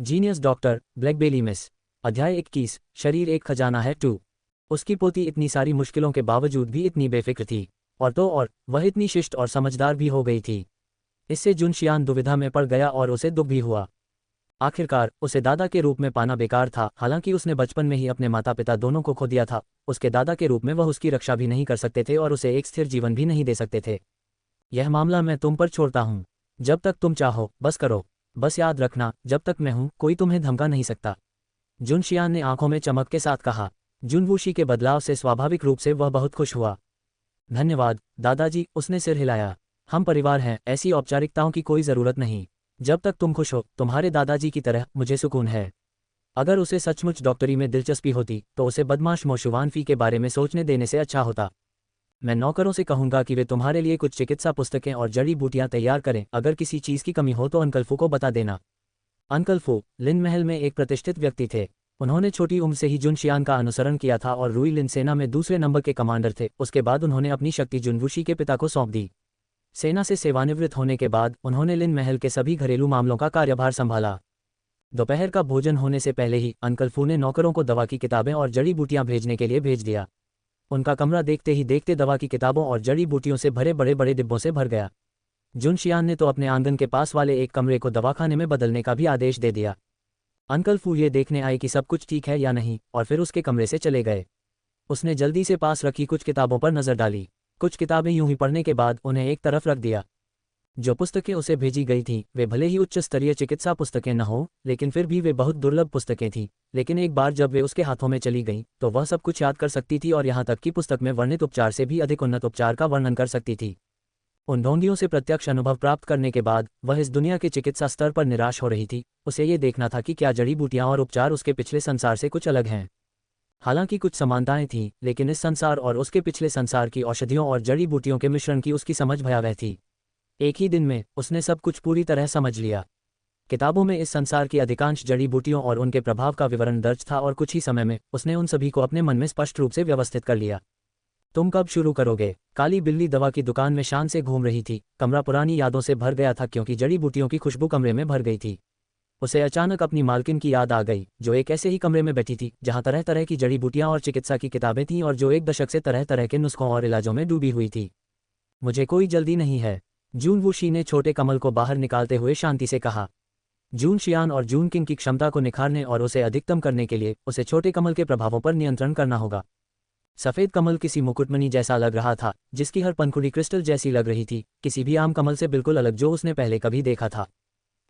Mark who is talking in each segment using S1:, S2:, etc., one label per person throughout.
S1: Genius doctor ब्लैकबेली miss. अध्याय 21। शरीर एक खजाना है 2। उसकी पोती इतनी सारी मुश्किलों के बावजूद भी इतनी बेफिक्र थी, और वह इतनी शिष्ट और समझदार भी हो गई थी। इससे जुनशियान दुविधा में पड़ गया और उसे दुख भी हुआ। आखिरकार उसे दादा के रूप में पाना बेकार था। हालांकि उसने बचपन में ही अपने माता पिता दोनों को खो दिया था, उसके दादा के रूप में वह उसकी रक्षा भी नहीं कर सकते थे और उसे एक स्थिर जीवन भी नहीं दे सकते थे। यह मामला मैं तुम पर छोड़ता हूँ। जब तक तुम चाहो बस करो। बस याद रखना, जब तक मैं हूं कोई तुम्हें धमका नहीं सकता। जुनशियान ने आंखों में चमक के साथ कहा। जुनवूशी के बदलाव से स्वाभाविक रूप से वह बहुत खुश हुआ। धन्यवाद दादाजी, उसने सिर हिलाया। हम परिवार हैं, ऐसी औपचारिकताओं की कोई ज़रूरत नहीं। जब तक तुम खुश हो, तुम्हारे दादाजी की तरह, मुझे सुकून है। अगर उसे सचमुच डॉक्टरी में दिलचस्पी होती तो उसे बदमाश मोशुवान फी के बारे में सोचने देने से अच्छा होता। मैं नौकरों से कहूंगा कि वे तुम्हारे लिए कुछ चिकित्सा पुस्तकें और जड़ी बूटियां तैयार करें। अगर किसी चीज़ की कमी हो तो अंकल फू को बता देना। अंकल फू लिन महल में एक प्रतिष्ठित व्यक्ति थे। उन्होंने छोटी उम्र से ही जुनशियान का अनुसरण किया था और रुई लिन सेना में दूसरे नंबर के कमांडर थे। उसके बाद उन्होंने अपनी शक्ति जुनवूशी के पिता को सौंप दी। सेना से सेवानिवृत्त होने के बाद उन्होंने लिन महल के सभी घरेलू मामलों का कार्यभार संभाला। दोपहर का भोजन होने से पहले ही अंकल फू ने नौकरों को दवा की किताबें और जड़ी बूटियां भेजने के लिए भेज दिया। उनका कमरा देखते ही देखते दवा की किताबों और जड़ी बूटियों से भरे बड़े बड़े डिब्बों से भर गया। जुनशियान ने तो अपने आंगन के पास वाले एक कमरे को दवाखाने में बदलने का भी आदेश दे दिया। अंकल फू ये देखने आए कि सब कुछ ठीक है या नहीं, और फिर उसके कमरे से चले गए। उसने जल्दी से पास रखी कुछ किताबों पर नज़र डाली। कुछ किताबें यूं ही पढ़ने के बाद उन्हें एक तरफ रख दिया। जो पुस्तकें उसे भेजी गई थीं वे भले ही उच्च स्तरीय चिकित्सा पुस्तकें न हों, लेकिन फिर भी वे बहुत दुर्लभ पुस्तकें थीं। लेकिन एक बार जब वे उसके हाथों में चली गईं तो वह सब कुछ याद कर सकती थी और यहाँ तक कि पुस्तक में वर्णित उपचार से भी अधिक उन्नत उपचार का वर्णन कर सकती थी। उन ढोंगियों से प्रत्यक्ष अनुभव प्राप्त करने के बाद वह इस दुनिया के चिकित्सा स्तर पर निराश हो रही थी। उसे ये देखना था कि क्या जड़ी बूटियाँ और उपचार उसके पिछले संसार से कुछ अलग हैं। हालांकि कुछ समानताएं थीं, लेकिन इस संसार और उसके पिछले संसार की औषधियों और जड़ी बूटियों के मिश्रण की उसकी समझ भयावह थी। एक ही दिन में उसने सब कुछ पूरी तरह समझ लिया। किताबों में इस संसार की अधिकांश जड़ी बूटियों और उनके प्रभाव का विवरण दर्ज था और कुछ ही समय में उसने उन सभी को अपने मन में स्पष्ट रूप से व्यवस्थित कर लिया। तुम कब शुरू करोगे? काली बिल्ली दवा की दुकान में शान से घूम रही थी। कमरा पुरानी यादों से भर गया था क्योंकि जड़ी बूटियों की खुशबू कमरे में भर गई थी। उसे अचानक अपनी मालकिन की याद आ गई, जो एक ऐसे ही कमरे में बैठी थी जहां तरह तरह की जड़ी बूटियां और चिकित्सा की किताबें थीं और जो एक दशक से तरह तरह के नुस्खों और इलाजों में डूबी हुई थी। मुझे कोई जल्दी नहीं है, जुनवूशी ने छोटे कमल को बाहर निकालते हुए शांति से कहा। जुनशियान और जुनकिंग की क्षमता को निखारने और उसे अधिकतम करने के लिए उसे छोटे कमल के प्रभावों पर नियंत्रण करना होगा। सफ़ेद कमल किसी मुकुटमणि जैसा लग रहा था, जिसकी हर पंखुड़ी क्रिस्टल जैसी लग रही थी, किसी भी आम कमल से बिल्कुल अलग जो उसने पहले कभी देखा था।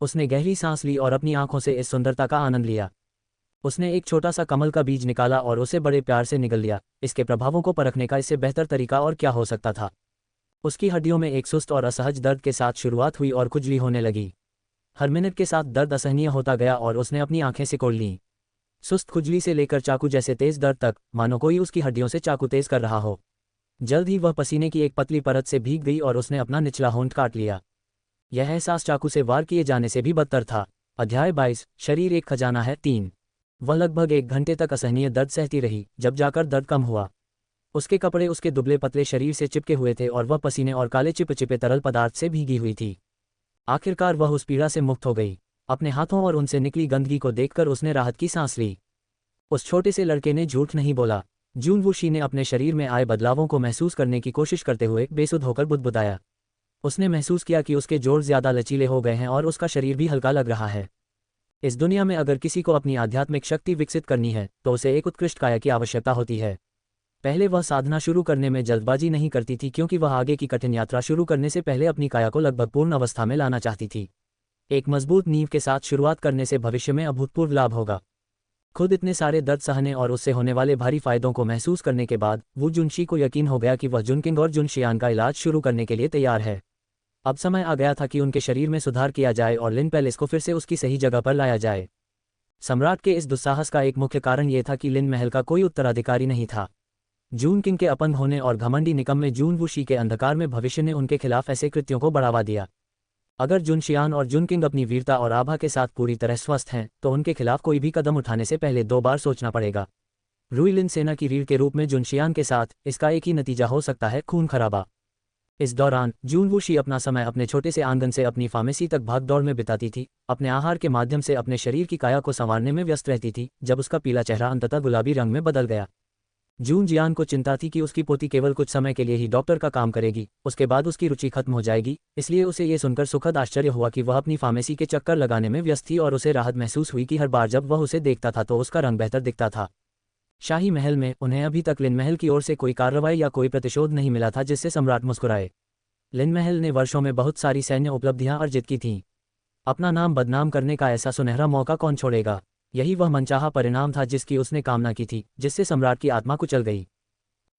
S1: उसने गहरी सांस ली और अपनी आंखों से इस सुंदरता का आनंद लिया। उसने एक छोटा सा कमल का बीज निकाला और उसे बड़े प्यार से निगल लिया। इसके प्रभावों को परखने का इससे बेहतर तरीका और क्या हो सकता था। उसकी हड्डियों में एक सुस्त और असहज दर्द के साथ शुरुआत हुई और खुजली होने लगी। हर मिनट के साथ दर्द असहनीय होता गया और उसने अपनी आंखें सिकोड़ लीं। सुस्त खुजली से लेकर चाकू जैसे तेज दर्द तक, मानो कोई उसकी हड्डियों से चाकू तेज कर रहा हो। जल्द ही वह पसीने की एक पतली परत से भीग गई और उसने अपना निचला होंठ काट लिया। यह एहसास चाकू से वार किए जाने से भी बदतर था। अध्याय 22। शरीर एक खजाना है 3। वह लगभग 1 घंटे तक असहनीय दर्द सहती रही, जब जाकर दर्द कम हुआ। उसके कपड़े उसके दुबले पतले शरीर से चिपके हुए थे और वह पसीने और काले चिपचिपे तरल पदार्थ से भीगी हुई थी। आखिरकार वह उस पीड़ा से मुक्त हो गई। अपने हाथों और उनसे निकली गंदगी को देखकर उसने राहत की सांस ली। उस छोटे से लड़के ने झूठ नहीं बोला। जुनवूशी ने अपने शरीर में आए बदलावों को महसूस करने की कोशिश करते हुए बेसुध होकर बुदबुदाया। उसने महसूस किया कि उसके जोड़ ज्यादा लचीले हो गए हैं और उसका शरीर भी हल्का लग रहा है। इस दुनिया में अगर किसी को अपनी आध्यात्मिक शक्ति विकसित करनी है तो उसे एक उत्कृष्ट काया की आवश्यकता होती है। पहले वह साधना शुरू करने में जल्दबाजी नहीं करती थी क्योंकि वह आगे की कठिन यात्रा शुरू करने से पहले अपनी काया को लगभग पूर्ण अवस्था में लाना चाहती थी। एक मजबूत नींव के साथ शुरुआत करने से भविष्य में अभूतपूर्व लाभ होगा। खुद इतने सारे दर्द सहने और उससे होने वाले भारी फायदों को महसूस करने के बाद वू जुनशी को यकीन हो गया कि वह जुनकिंग और जुनशियान का इलाज शुरू करने के लिए तैयार है। अब समय आ गया था कि उनके शरीर में सुधार किया जाए और लिन पैलेस को फिर से उसकी सही जगह पर लाया जाए। सम्राट के इस दुस्साहस का एक मुख्य कारण यह था कि लिन महल का कोई उत्तराधिकारी नहीं था। जुनकिंग के अपंग होने और घमंडी निकम्मे जुनवूशी के अंधकार में भविष्य ने उनके खिलाफ ऐसे कृत्यों को बढ़ावा दिया। अगर जुनशियान और जुनकिंग अपनी वीरता और आभा के साथ पूरी तरह स्वस्थ हैं तो उनके खिलाफ कोई भी कदम उठाने से पहले 2 बार सोचना पड़ेगा। रुई लिन सेना की रीढ़ के रूप में जुनशियान के साथ इसका एक ही नतीजा हो सकता है, खून खराबा। इस दौरान जून वूशी अपना समय अपने छोटे से आंगन से अपनी फार्मेसी तक भाग दौड़ में बिताती थी, अपने आहार के माध्यम से अपने शरीर की काया को संवारने में व्यस्त रहती थी, जब उसका पीला चेहरा अंततः गुलाबी रंग में बदल गया। जून जियान को चिंता थी कि उसकी पोती केवल कुछ समय के लिए ही डॉक्टर का काम करेगी, उसके बाद उसकी रुचि खत्म हो जाएगी, इसलिए उसे ये सुनकर सुखद आश्चर्य हुआ कि वह अपनी फार्मेसी के चक्कर लगाने में व्यस्त थी और उसे राहत महसूस हुई कि हर बार जब वह उसे देखता था तो उसका रंग बेहतर दिखता था। शाही महल में उन्हें अभी तक लिन महल की ओर से कोई कार्रवाई या कोई प्रतिशोध नहीं मिला था जिससे सम्राट मुस्कुराए। लिन महल ने वर्षों में बहुत सारी सैन्य उपलब्धियां अर्जित की थीं। अपना नाम बदनाम करने का ऐसा सुनहरा मौका कौन छोड़ेगा। यही वह मनचाहा परिणाम था जिसकी उसने कामना की थी, जिससे सम्राट की आत्मा कुचल गई।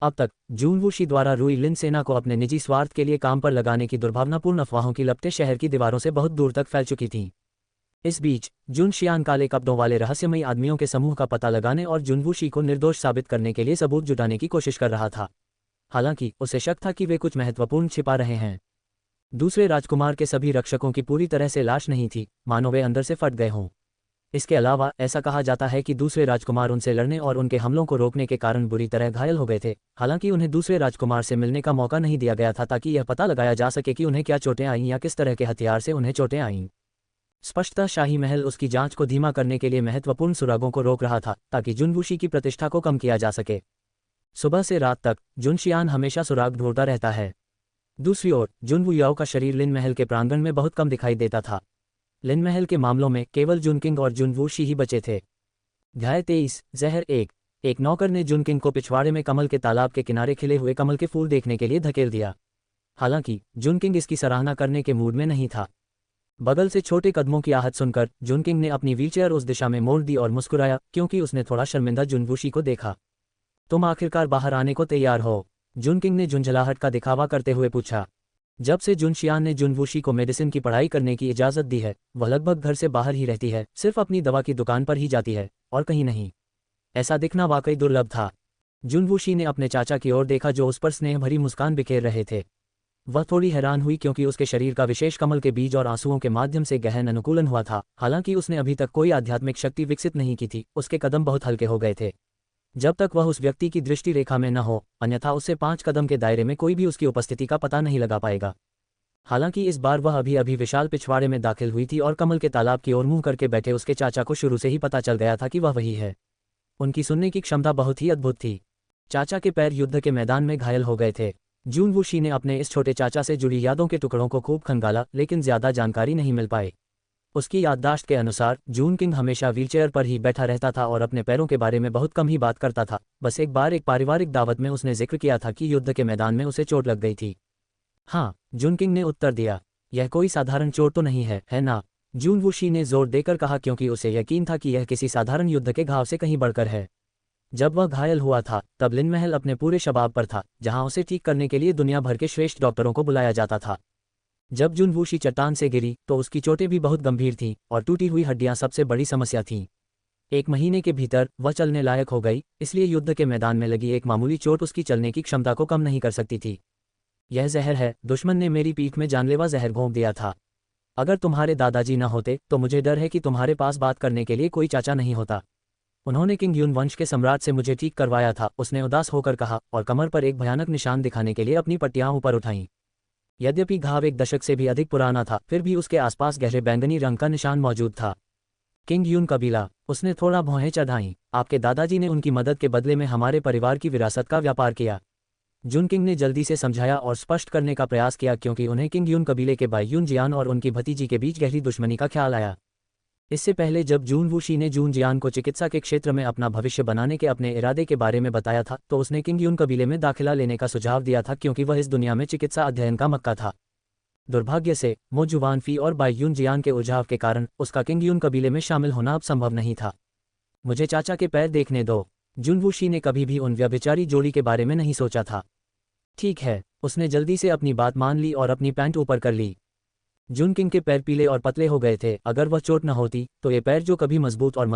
S1: अब तक जून वूशी द्वारा रुई लिन सेना को अपने निजी स्वार्थ के लिए काम पर लगाने की दुर्भावनापूर्ण अफवाहों की लपटें शहर की दीवारों से बहुत दूर तक फैल चुकी थीं। इस बीच जुन शियान काले कपड़ों वाले रहस्यमयी आदमियों के समूह का पता लगाने और जुन वूशी को निर्दोष साबित करने के लिए सबूत जुटाने की कोशिश कर रहा था। हालांकि उसे शक था कि वे कुछ महत्वपूर्ण छिपा रहे हैं। दूसरे राजकुमार के सभी रक्षकों की पूरी तरह से लाश नहीं थी, मानो वे अंदर से फट गए हों। इसके अलावा ऐसा कहा जाता है कि दूसरे राजकुमार उनसे लड़ने और उनके हमलों को रोकने के कारण बुरी तरह घायल हो गए थे। हालांकि उन्हें दूसरे राजकुमार से मिलने का मौका नहीं दिया गया था ताकि यह पता लगाया जा सके कि उन्हें क्या चोटें आईं या किस तरह के हथियार से उन्हें चोटें आईं। स्पष्टतः शाही महल उसकी जांच को धीमा करने के लिए महत्वपूर्ण सुरागों को रोक रहा था ताकि जुन वूशी की प्रतिष्ठा को कम किया जा सके। सुबह से रात तक जुन शियान हमेशा सुराग ढूंढता रहता है। दूसरी ओर जुन वुयाओ का शरीर लिन महल के प्रांगण में बहुत कम दिखाई देता था। लिन महल के मामलों में केवल जुनकिंग और जुन वूशी ही बचे थे। अध्याय 23 जहर। एक नौकर ने जुनकिंग को पिछवाड़े में कमल के तालाब के किनारे खिले हुए कमल के फूल देखने के लिए धकेल दिया। हालांकि जुनकिंग इसकी सराहना करने के मूड में नहीं था। बगल से छोटे कदमों की आहट सुनकर जुनकिंग ने अपनी व्हीलचेयर उस दिशा में मोड़ दी और मुस्कुराया, क्योंकि उसने थोड़ा शर्मिंदा जुन वूशी को देखा। तुम आखिरकार बाहर आने को तैयार हो? जुनकिंग ने झुंझलाहट का दिखावा करते हुए पूछा। जब से जुन शियान ने जुन वूशी को मेडिसिन की पढ़ाई करने की इजाज़त दी है, वह लगभग घर से बाहर ही रहती है, सिर्फ अपनी दवा की दुकान पर ही जाती है और कहीं नहीं। ऐसा दिखना वाकई दुर्लभ था। जुन वूशी ने अपने चाचा की ओर देखा जो उस पर स्नेह भरी मुस्कान बिखेर रहे थे। वह थोड़ी हैरान हुई क्योंकि उसके शरीर का विशेष कमल के बीज और आंसुओं के माध्यम से गहन अनुकूलन हुआ था। हालांकि उसने अभी तक कोई आध्यात्मिक शक्ति विकसित नहीं की थी, उसके कदम बहुत हल्के हो गए थे। जब तक वह उस व्यक्ति की दृष्टि रेखा में न हो, अन्यथा उससे 5 कदम के दायरे में कोई भी उसकी उपस्थिति का पता नहीं लगा पाएगा। हालांकि इस बार वह अभी अभी विशाल पिछवाड़े में दाखिल हुई थी और कमल के तालाब की ओर मुंह करके बैठे उसके चाचा को शुरू से ही पता चल गया था कि वह वही है। उनकी सुनने की क्षमता बहुत ही अद्भुत थी। चाचा के पैर युद्ध के मैदान में घायल हो गए थे। जून वूशी ने अपने इस छोटे चाचा से जुड़ी यादों के टुकड़ों को खूब खंगाला, लेकिन ज्यादा जानकारी नहीं मिल पाई। उसकी याददाश्त के अनुसार जून किंग हमेशा व्हीलचेयर पर ही बैठा रहता था और अपने पैरों के बारे में बहुत कम ही बात करता था। बस एक बार एक पारिवारिक दावत में उसने जिक्र किया था कि युद्ध के मैदान में उसे चोट लग गई थी। हाँ, जून किंग ने उत्तर दिया। यह कोई साधारण चोट तो नहीं है ना? जून वूशी ने जोर देकर कहा, क्योंकि उसे यकीन था कि यह किसी साधारण युद्ध के घाव से कहीं बढ़कर है। जब वह घायल हुआ था तब लिन महल अपने पूरे शबाब पर था, जहां उसे ठीक करने के लिए दुनिया भर के श्रेष्ठ डॉक्टरों को बुलाया जाता था। जब जुन वूशी चट्टान से गिरी तो उसकी चोटें भी बहुत गंभीर थीं और टूटी हुई हड्डियां सबसे बड़ी समस्या थीं। 1 महीने के भीतर वह चलने लायक हो गई, इसलिए युद्ध के मैदान में लगी एक मामूली चोट उसकी चलने की क्षमता को कम नहीं कर सकती थी। यह जहर है, दुश्मन ने मेरी पीठ में जानलेवा जहर घोंप दिया था। अगर तुम्हारे दादाजी न होते तो मुझे डर है कि तुम्हारे पास बात करने के लिए कोई चाचा नहीं होता। उन्होंने किंग यून वंश के सम्राट से मुझे ठीक करवाया था, उसने उदास होकर कहा और कमर पर एक भयानक निशान दिखाने के लिए अपनी पट्टियां ऊपर उठाईं। यद्यपि घाव 1 दशक से भी अधिक पुराना था, फिर भी उसके आसपास गहरे बैंगनी रंग का निशान मौजूद था। किंग यून कबीला, उसने थोड़ा भौहें चढ़ाईं। आपके दादाजी ने उनकी मदद के बदले में हमारे परिवार की विरासत का व्यापार किया। जुन किंग ने जल्दी से समझाया और स्पष्ट करने का प्रयास किया, क्योंकि उन्हें किंग यून कबीले के भाई यून जियान और उनकी भतीजी के बीच गहरी दुश्मनी का ख्याल आया। इससे पहले जब जून वूशी ने जून जियान को चिकित्सा के क्षेत्र में अपना भविष्य बनाने के अपने इरादे के बारे में बताया था, तो उसने किंग यून कबीले में दाखिला लेने का सुझाव दिया था, क्योंकि वह इस दुनिया में चिकित्सा अध्ययन का मक्का था। दुर्भाग्य से मो जुवान फी और बाई यून जियान के उलझाव के कारण उसका किंग यून कबीले में शामिल होना अब संभव नहीं था। मुझे चाचा के पैर देखने दो। जुन वूशी ने कभी भी उन व्यभिचारी जोड़ी के बारे में नहीं सोचा था। ठीक है, उसने जल्दी से अपनी बात मान ली और अपनी पैंट ऊपर कर ली। जुन किंग के पैर पीले और पतले हो गए थे। अगर वह चोट न होती तो ये पैर जो कभी मजबूत और